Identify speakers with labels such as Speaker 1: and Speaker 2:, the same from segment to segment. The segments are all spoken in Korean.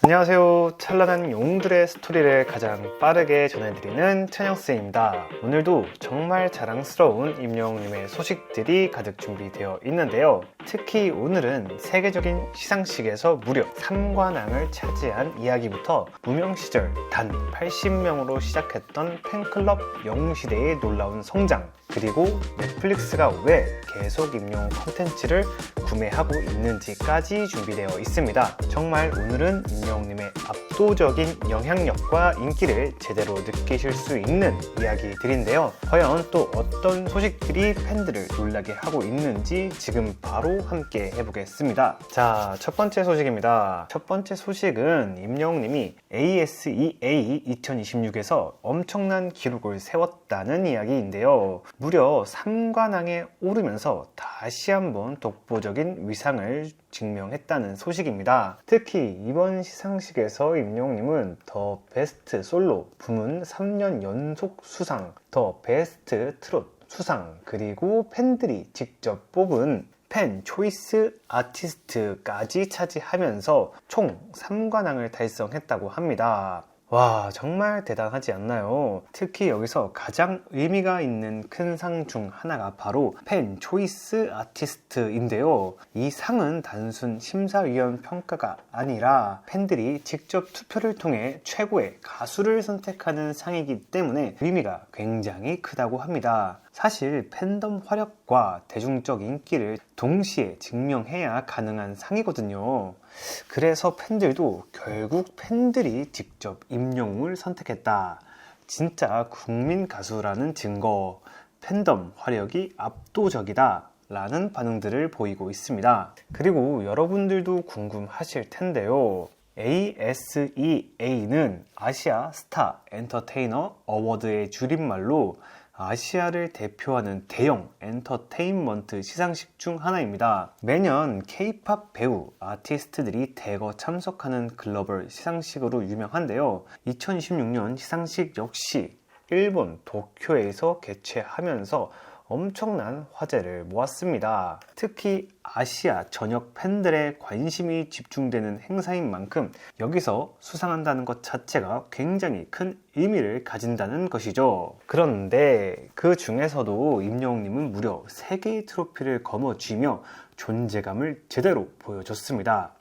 Speaker 1: 안녕하세요. 찬란한 영웅들의 스토리를 가장 빠르게 전해드리는 찬영쌤입니다. 오늘도 정말 자랑스러운 임영웅님의 소식들이 가득 준비되어 있는데요. 특히 오늘은 세계적인 시상식에서 무려 3관왕을 차지한 이야기부터 무명 시절 단 80명으로 시작했던 팬클럽 영웅시대의 놀라운 성장, 그리고 넷플릭스가 왜 계속 임영웅 콘텐츠를 구매하고 있는지까지 준비되어 있습니다. 정말 오늘은 임영웅님의 압도적인 영향력과 인기를 제대로 느끼실 수 있는 이야기들인데요. 과연 또 어떤 소식들이 팬들을 놀라게 하고 있는지 지금 바로 함께 해보겠습니다. 자, 첫 번째 소식입니다. 첫 번째 소식은 임영웅님이 ASEA 2026에서 엄청난 기록을 세웠다는 이야기인데요. 무려 3관왕에 오르면서 다시 한번 독보적인 위상을 증명했다는 소식입니다. 특히 이번 시상식에서 임영웅님은 더 베스트 솔로 부문 3년 연속 수상, 더 베스트 트롯 수상, 그리고 팬들이 직접 뽑은 팬 초이스 아티스트까지 차지하면서 총 3관왕을 달성했다고 합니다. 와, 정말 대단하지 않나요? 특히 여기서 가장 의미가 있는 큰 상 중 하나가 바로 팬 초이스 아티스트인데요. 이 상은 단순 심사위원 평가가 아니라 팬들이 직접 투표를 통해 최고의 가수를 선택하는 상이기 때문에 의미가 굉장히 크다고 합니다. 사실 팬덤 화력과 대중적 인기를 동시에 증명해야 가능한 상이거든요. 그래서 팬들도 결국 팬들이 직접 임영웅을 선택했다. 진짜 국민 가수라는 증거, 팬덤 화력이 압도적이다 라는 반응들을 보이고 있습니다. 그리고 여러분들도 궁금하실 텐데요. ASEA는 아시아 스타 엔터테이너 어워드의 줄임말로 아시아를 대표하는 대형 엔터테인먼트 시상식 중 하나입니다. 매년 K-팝 배우, 아티스트들이 대거 참석하는 글로벌 시상식으로 유명한데요. 2026년 시상식 역시 일본 도쿄에서 개최하면서 엄청난 화제를 모았습니다. 특히 아시아 전역 팬들의 관심이 집중되는 행사인 만큼 여기서 수상한다는 것 자체가 굉장히 큰 의미를 가진다는 것이죠. 그런데 그 중에서도 임영웅님은 무려 3개의 트로피를 거머쥐며 존재감을 제대로 보여줬습니다.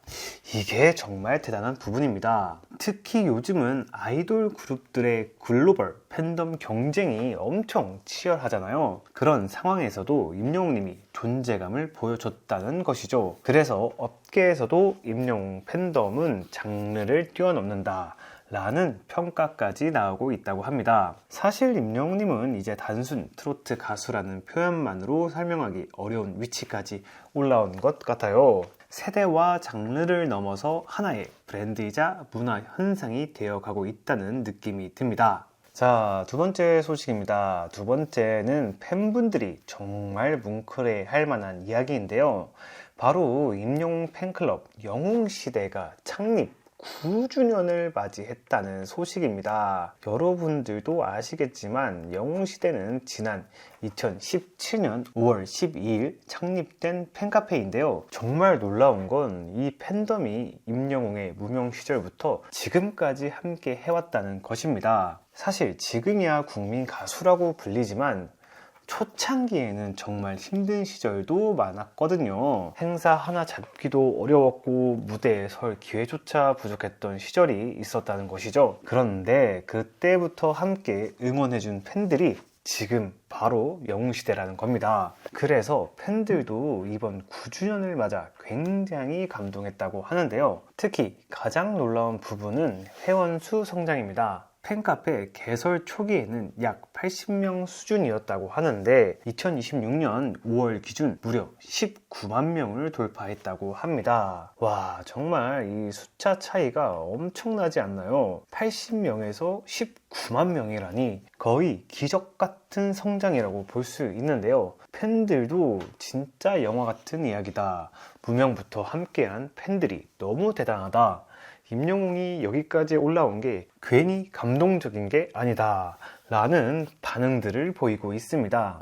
Speaker 1: 이게 정말 대단한 부분입니다. 특히 요즘은 아이돌 그룹들의 글로벌 팬덤 경쟁이 엄청 치열하잖아요. 그런 상황에서도 임영웅님이 존재감을 보여줬다는 것이죠. 그래서 업계에서도 임영웅 팬덤은 장르를 뛰어넘는다 라는 평가까지 나오고 있다고 합니다. 사실 임영웅님은 이제 단순 트로트 가수라는 표현만으로 설명하기 어려운 위치까지 올라온 것 같아요. 세대와 장르를 넘어서 하나의 브랜드이자 문화 현상이 되어가고 있다는 느낌이 듭니다. 자, 두 번째 소식입니다. 두 번째는 팬분들이 정말 뭉클해할 만한 이야기인데요. 바로 임영웅 팬클럽 영웅시대가 창립 9주년을 맞이했다는 소식입니다. 여러분들도 아시겠지만 영웅시대는 지난 2017년 5월 12일 창립된 팬카페인데요. 정말 놀라운 건 이 팬덤이 임영웅의 무명 시절부터 지금까지 함께 해왔다는 것입니다. 사실 지금이야 국민 가수라고 불리지만 초창기에는 정말 힘든 시절도 많았거든요. 행사 하나 잡기도 어려웠고 무대에 설 기회조차 부족했던 시절이 있었다는 것이죠. 그런데 그때부터 함께 응원해준 팬들이 지금 바로 영웅시대라는 겁니다. 그래서 팬들도 이번 9주년을 맞아 굉장히 감동했다고 하는데요. 특히 가장 놀라운 부분은 회원수 성장입니다. 팬카페 개설 초기에는 약 80명 수준이었다고 하는데 2026년 5월 기준 무려 19만 명을 돌파했다고 합니다. 와, 정말 이 숫자 차이가 엄청나지 않나요? 80명에서 19만 명이라니 거의 기적 같은 성장이라고 볼 수 있는데요. 팬들도 진짜 영화 같은 이야기다. 무명부터 함께한 팬들이 너무 대단하다. 임영웅이 여기까지 올라온 게 괜히 감동적인 게 아니다 라는 반응들을 보이고 있습니다.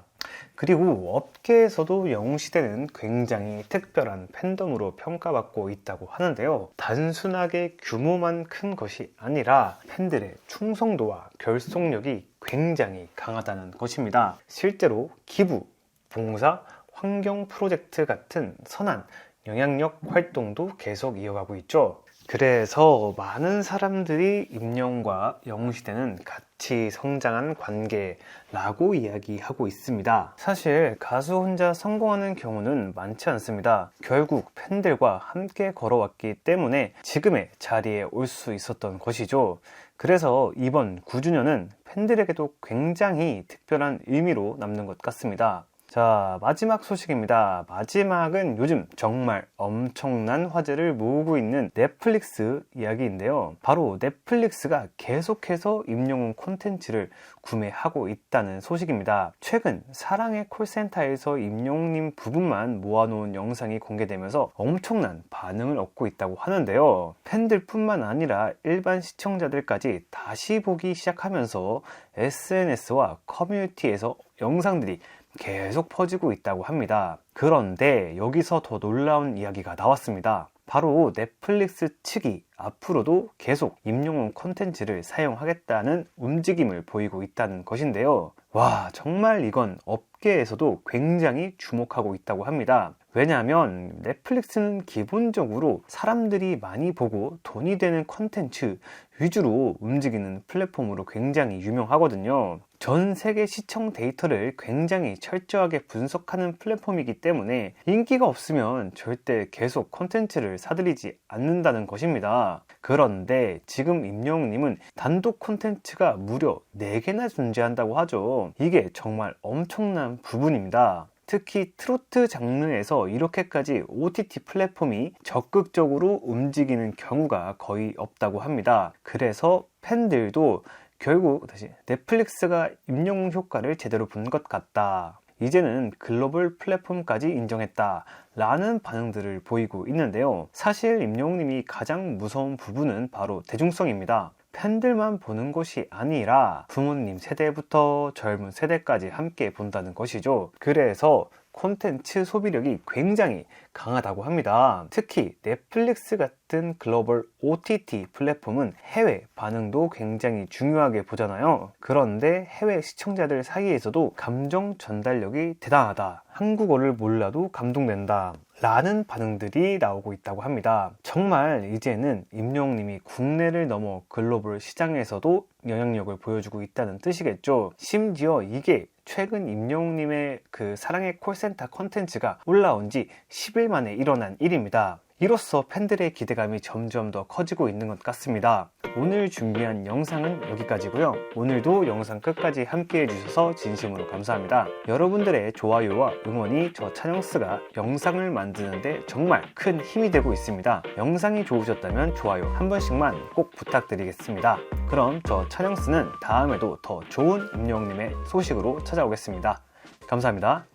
Speaker 1: 그리고 업계에서도 영웅시대는 굉장히 특별한 팬덤으로 평가받고 있다고 하는데요. 단순하게 규모만 큰 것이 아니라 팬들의 충성도와 결속력이 굉장히 강하다는 것입니다. 실제로 기부, 봉사, 환경 프로젝트 같은 선한 영향력 활동도 계속 이어가고 있죠. 그래서 많은 사람들이 임영웅과 영웅시대는 같이 성장한 관계라고 이야기하고 있습니다. 사실 가수 혼자 성공하는 경우는 많지 않습니다. 결국 팬들과 함께 걸어왔기 때문에 지금의 자리에 올 수 있었던 것이죠. 그래서 이번 9주년은 팬들에게도 굉장히 특별한 의미로 남는 것 같습니다. 자, 마지막 소식입니다. 마지막은 요즘 정말 엄청난 화제를 모으고 있는 넷플릭스 이야기인데요. 바로 넷플릭스가 계속해서 임영웅 콘텐츠를 구매하고 있다는 소식입니다. 최근 사랑의 콜센터에서 임영웅님 부분만 모아놓은 영상이 공개되면서 엄청난 반응을 얻고 있다고 하는데요. 팬들뿐만 아니라 일반 시청자들까지 다시 보기 시작하면서 SNS와 커뮤니티에서 영상들이 계속 퍼지고 있다고 합니다. 그런데 여기서 더 놀라운 이야기가 나왔습니다. 바로 넷플릭스 측이 앞으로도 계속 임영웅 콘텐츠를 사용하겠다는 움직임을 보이고 있다는 것인데요. 와, 정말 이건 업계에서도 굉장히 주목하고 있다고 합니다. 왜냐하면 넷플릭스는 기본적으로 사람들이 많이 보고 돈이 되는 콘텐츠 위주로 움직이는 플랫폼으로 굉장히 유명하거든요. 전 세계 시청 데이터를 굉장히 철저하게 분석하는 플랫폼이기 때문에 인기가 없으면 절대 계속 콘텐츠를 사들이지 않는다는 것입니다. 그런데 지금 임영웅님은 단독 콘텐츠가 무려 4개나 존재한다고 하죠. 이게 정말 엄청난 부분입니다. 특히 트로트 장르에서 이렇게까지 OTT 플랫폼이 적극적으로 움직이는 경우가 거의 없다고 합니다. 그래서 팬들도 결국 다시 넷플릭스가 임영웅 효과를 제대로 본 것 같다. 이제는 글로벌 플랫폼까지 인정했다 라는 반응들을 보이고 있는데요. 사실 임영웅님이 가장 무서운 부분은 바로 대중성입니다. 팬들만 보는 것이 아니라 부모님 세대부터 젊은 세대까지 함께 본다는 것이죠. 그래서 콘텐츠 소비력이 굉장히 강하다고 합니다. 특히 넷플릭스 같은 글로벌 OTT 플랫폼은 해외 반응도 굉장히 중요하게 보잖아요. 그런데 해외 시청자들 사이에서도 감정 전달력이 대단하다. 한국어를 몰라도 감동된다. 라는 반응들이 나오고 있다고 합니다. 정말 이제는 임영웅님이 국내를 넘어 글로벌 시장에서도 영향력을 보여주고 있다는 뜻이겠죠. 심지어 이게 최근 임영웅님의 그 사랑의 콜센터 컨텐츠가 올라온 지 10일 만에 일어난 일입니다. 이로써 팬들의 기대감이 점점 더 커지고 있는 것 같습니다. 오늘 준비한 영상은 여기까지고요. 오늘도 영상 끝까지 함께 해주셔서 진심으로 감사합니다. 여러분들의 좋아요와 응원이 저 찬영스가 영상을 만드는데 정말 큰 힘이 되고 있습니다. 영상이 좋으셨다면 좋아요 한 번씩만 꼭 부탁드리겠습니다. 그럼 저 찬영스는 다음에도 더 좋은 임영웅님의 소식으로 찾아오겠습니다. 감사합니다.